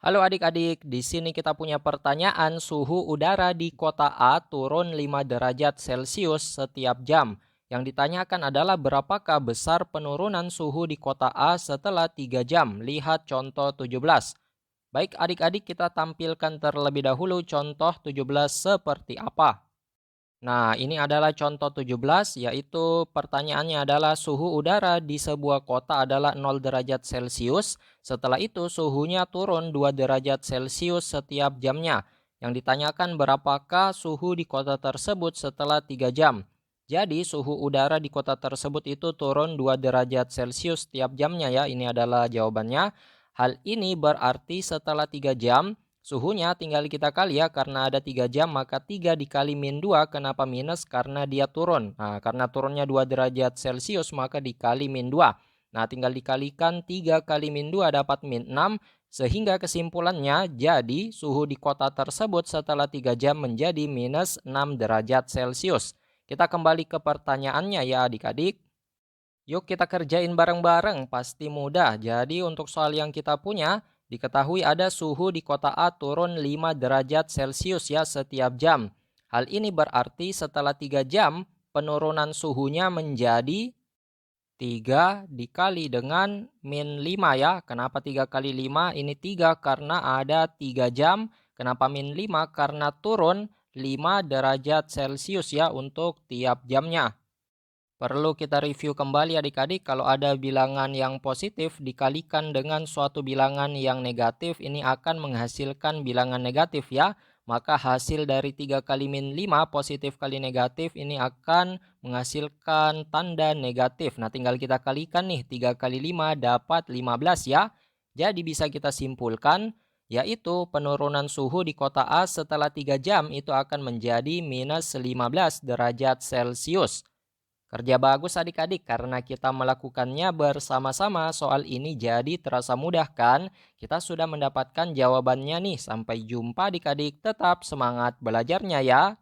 Halo adik-adik, di sini kita punya pertanyaan suhu udara di kota A turun 5 derajat Celcius setiap jam. Yang ditanyakan adalah berapakah besar penurunan suhu di kota A setelah 3 jam. Lihat contoh 17. Baik adik-adik, kita tampilkan terlebih dahulu contoh 17 seperti apa. Nah, ini adalah contoh 17, yaitu pertanyaannya adalah suhu udara di sebuah kota adalah 0 derajat Celcius. Setelah itu suhunya turun 2 derajat Celcius setiap jamnya. Yang ditanyakan berapakah suhu di kota tersebut setelah 3 jam. Jadi suhu udara di kota tersebut itu turun 2 derajat Celcius setiap jamnya ya. Ini adalah jawabannya. Hal ini berarti setelah 3 jam suhunya tinggal kita kali ya, karena ada 3 jam maka 3 dikali min 2, kenapa minus? Karena dia turun. Nah, karena turunnya 2 derajat Celcius maka dikali min 2. Nah, tinggal dikalikan 3 kali min 2 dapat min 6. Sehingga kesimpulannya jadi suhu di kota tersebut setelah 3 jam menjadi minus 6 derajat Celcius. Kita kembali ke pertanyaannya ya adik-adik. Yuk kita kerjain bareng-bareng, pasti mudah. Jadi untuk soal yang kita punya, diketahui ada suhu di kota A turun 5 derajat Celcius ya setiap jam. Hal ini berarti setelah 3 jam, penurunan suhunya menjadi 3 dikali dengan min 5 ya. Kenapa 3 kali 5? Ini 3 karena ada 3 jam. Kenapa min 5? Karena turun 5 derajat Celcius ya untuk tiap jamnya. Perlu kita review kembali adik-adik, kalau ada bilangan yang positif dikalikan dengan suatu bilangan yang negatif, ini akan menghasilkan bilangan negatif ya. Maka hasil dari 3 kali min 5 positif kali negatif ini akan menghasilkan tanda negatif. Nah, tinggal kita kalikan nih, 3 kali 5 dapat 15 ya. Jadi bisa kita simpulkan, yaitu penurunan suhu di kota A setelah 3 jam itu akan menjadi minus 15 derajat Celcius. Kerja bagus adik-adik karena kita melakukannya bersama-sama. Soal ini jadi terasa mudah kan? Kita sudah mendapatkan jawabannya nih. Sampai jumpa adik-adik, tetap semangat belajarnya ya.